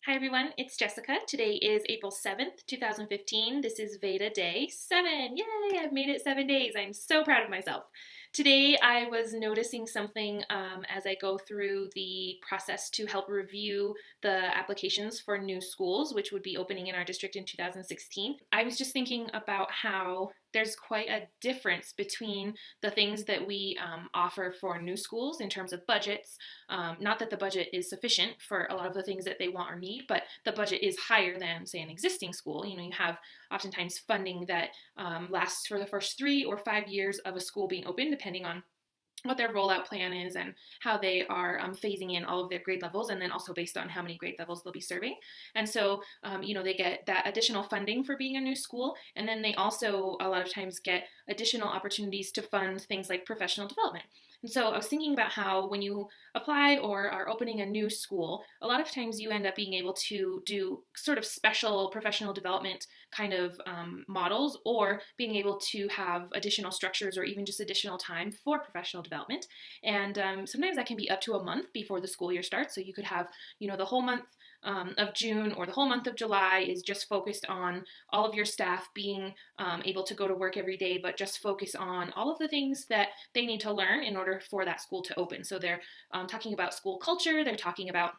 Hi everyone, it's Jessica. Today is April 7th, 2015. This is VEDA Day 7. Yay, I've made it 7 days. I'm so proud of myself. Today I was noticing something as I go through the process to help review the applications for new schools, which would be opening in our district in 2016. I was just thinking about how there's quite a difference between the things that we offer for new schools in terms of budgets. Not that the budget is sufficient for a lot of the things that they want or need, but the budget is higher than, say, an existing school. You have oftentimes funding that lasts for the first 3 or 5 years of a school being open, depending on what their rollout plan is and how they are phasing in all of their grade levels, and then also based on how many grade levels they'll be serving. And so, they get that additional funding for being a new school, and then they also a lot of times get additional opportunities to fund things like professional development. And so I was thinking about how when you apply or are opening a new school, a lot of times you end up being able to do sort of special professional development kind of models, or being able to have additional structures or even just additional time for professional development. And sometimes that can be up to a month before the school year starts. So you could have, the whole month of June or the whole month of July is just focused on all of your staff being able to go to work every day, but just focus on all of the things that they need to learn in order for that school to open. So they're talking about school culture, they're talking about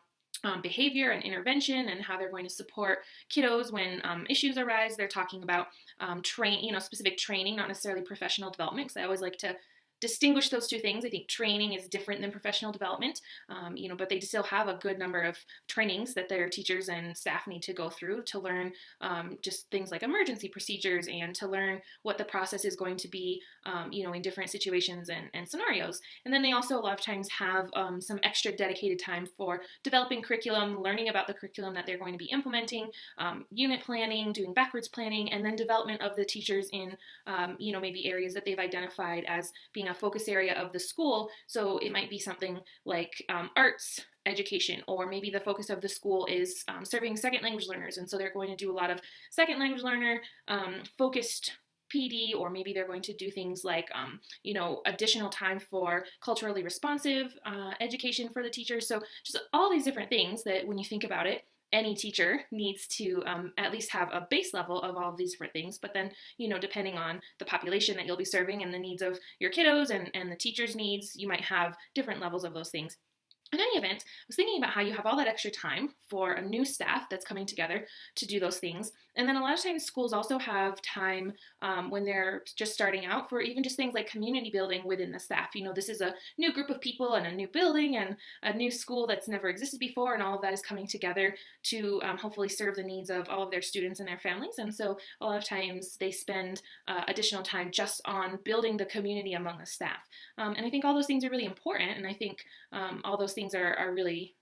behavior and intervention and how they're going to support kiddos when issues arise. They're talking about specific training, not necessarily professional development, because I always like to distinguish those two things. I think training is different than professional development, but they still have a good number of trainings that their teachers and staff need to go through to learn just things like emergency procedures and to learn what the process is going to be, in different situations and scenarios. And then they also a lot of times have some extra dedicated time for developing curriculum, learning about the curriculum that they're going to be implementing, unit planning, doing backwards planning, and then development of the teachers in, maybe areas that they've identified as being a focus area of the school. So it might be something like arts education, or maybe the focus of the school is serving second language learners, and so they're going to do a lot of second language learner focused PD, or maybe they're going to do things like, additional time for culturally responsive education for the teachers. So just all these different things that when you think about it, any teacher needs to at least have a base level of all of these different things. But then, depending on the population that you'll be serving and the needs of your kiddos and the teacher's needs, you might have different levels of those things. In any event, I was thinking about how you have all that extra time for a new staff that's coming together to do those things. And then a lot of times schools also have time when they're just starting out for even just things like community building within the staff. This is a new group of people and a new building and a new school that's never existed before, and all of that is coming together to hopefully serve the needs of all of their students and their families. And so a lot of times they spend additional time just on building the community among the staff. And I think all those things are really important, and I think all those things are really,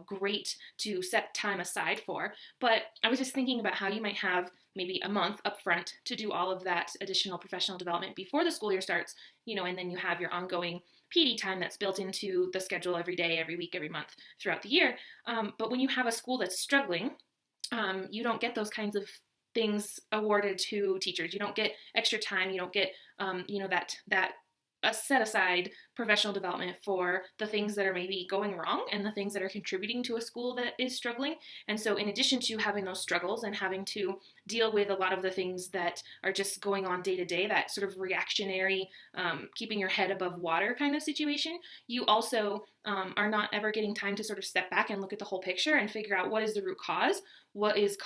great to set time aside for. But I was just thinking about how you might have maybe a month up front to do all of that additional professional development before the school year starts, and then you have your ongoing PD time that's built into the schedule every day, every week, every month throughout the year. But when you have a school that's struggling, you don't get those kinds of things awarded to teachers. You don't get extra time. You don't get, that a set aside professional development for the things that are maybe going wrong and the things that are contributing to a school that is struggling. And so in addition to having those struggles and having to deal with a lot of the things that are just going on day to day, that sort of reactionary, keeping your head above water kind of situation, you also are not ever getting time to sort of step back and look at the whole picture and figure out what is the root cause, what is,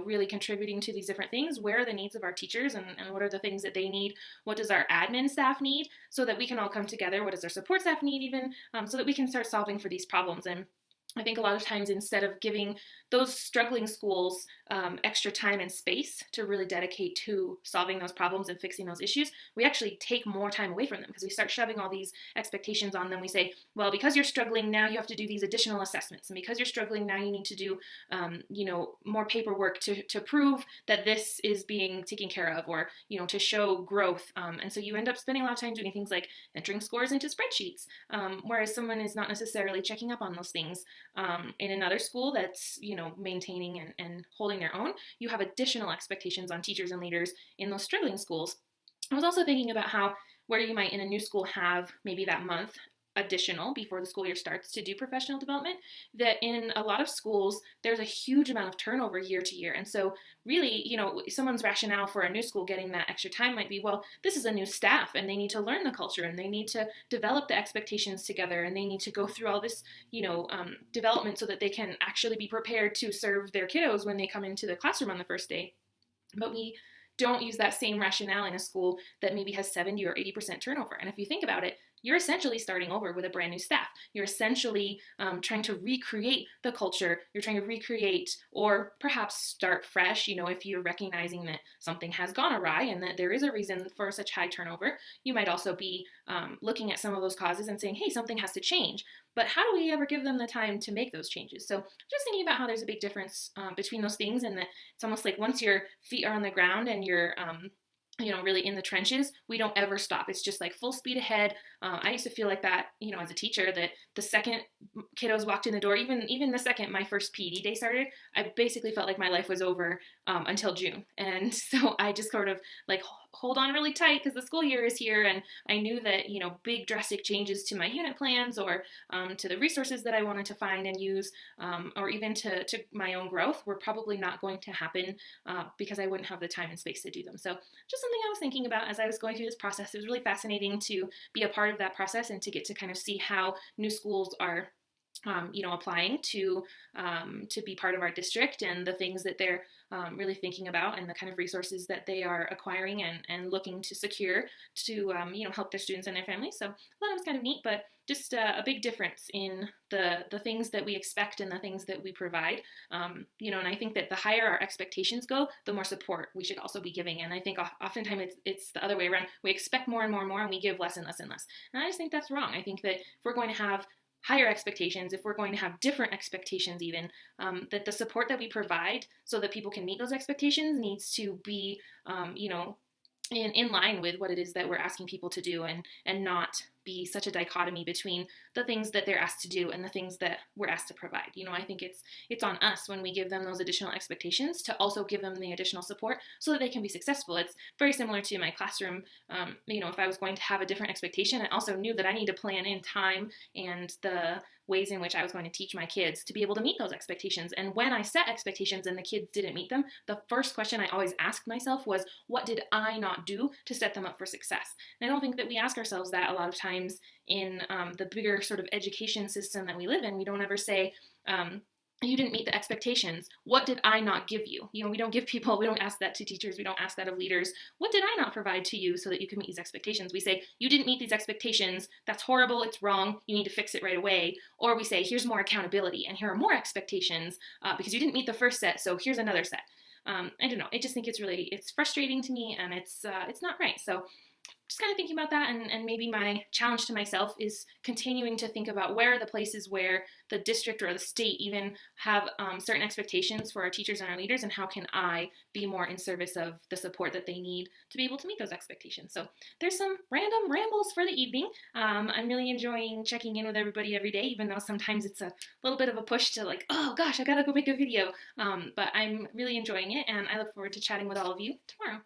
really contributing to these different things, where are the needs of our teachers and what are the things that they need, what does our admin staff need, so that we can all come together, what does our support staff need even, so that we can start solving for these problems. And I think a lot of times instead of giving those struggling schools extra time and space to really dedicate to solving those problems and fixing those issues, we actually take more time away from them because we start shoving all these expectations on them. We say, well, because you're struggling, now you have to do these additional assessments. And because you're struggling, now you need to do, more paperwork to prove that this is being taken care of, or, to show growth. And so you end up spending a lot of time doing things like entering scores into spreadsheets, whereas someone is not necessarily checking up on those things. In another school that's, maintaining and holding their own, you have additional expectations on teachers and leaders in those struggling schools. I was also thinking about how, where you might in a new school have maybe that month additional before the school year starts to do professional development, that in a lot of schools, there's a huge amount of turnover year to year. And so really, someone's rationale for a new school getting that extra time might be, well, this is a new staff and they need to learn the culture and they need to develop the expectations together and they need to go through all this, development so that they can actually be prepared to serve their kiddos when they come into the classroom on the first day. But we don't use that same rationale in a school that maybe has 70 or 80% turnover. And if you think about it, you're essentially starting over with a brand new staff. You're essentially trying to recreate the culture. You're trying to recreate or perhaps start fresh. If you're recognizing that something has gone awry and that there is a reason for such high turnover, you might also be looking at some of those causes and saying, hey, something has to change. But how do we ever give them the time to make those changes? So just thinking about how there's a big difference between those things, and that it's almost like once your feet are on the ground and you're really in the trenches, we don't ever stop. It's just like full speed ahead. I used to feel like that, as a teacher, that the second kiddos walked in the door, even the second my first PD day started, I basically felt like my life was over until June. And so I just sort of like hold on really tight because the school year is here. And I knew that, big drastic changes to my unit plans or to the resources that I wanted to find and use, or even to my own growth were probably not going to happen because I wouldn't have the time and space to do them. So just something I was thinking about as I was going through this process. It was really fascinating to be a part of that process and to get to kind of see how new schools are applying to be part of our district and the things that they're really thinking about and the kind of resources that they are acquiring and looking to secure to help their students and their families. So I thought it was kind of neat, but just a big difference in the things that we expect and the things that we provide. And I think that the higher our expectations go, the more support we should also be giving. And I think oftentimes it's the other way around. We expect more and more and more, and we give less and less and less. And I just think that's wrong. I think that if we're going to have higher expectations, if we're going to have different expectations even, that the support that we provide so that people can meet those expectations needs to be, in line with what it is that we're asking people to do, and not be such a dichotomy between the things that they're asked to do and the things that we're asked to provide. I think it's on us when we give them those additional expectations to also give them the additional support so that they can be successful. It's very similar to my classroom. If I was going to have a different expectation, I also knew that I need to plan in time and the ways in which I was going to teach my kids to be able to meet those expectations. And when I set expectations and the kids didn't meet them, the first question I always asked myself was, what did I not do to set them up for success? And I don't think that we ask ourselves that a lot of times in the bigger sort of education system that we live in. We don't ever say, you didn't meet the expectations. What did I not give you? We don't ask that to teachers. We don't ask that of leaders. What did I not provide to you so that you can meet these expectations? We say, you didn't meet these expectations. That's horrible. It's wrong. You need to fix it right away. Or we say, here's more accountability and here are more expectations because you didn't meet the first set. So here's another set. I don't know. I just think it's frustrating to me and it's not right. So just kind of thinking about that, and maybe my challenge to myself is continuing to think about where are the places where the district or the state even have certain expectations for our teachers and our leaders, and how can I be more in service of the support that they need to be able to meet those expectations. So there's some random rambles for the evening. I'm really enjoying checking in with everybody every day, even though sometimes it's a little bit of a push to like, oh gosh, I gotta go make a video. But I'm really enjoying it, and I look forward to chatting with all of you tomorrow.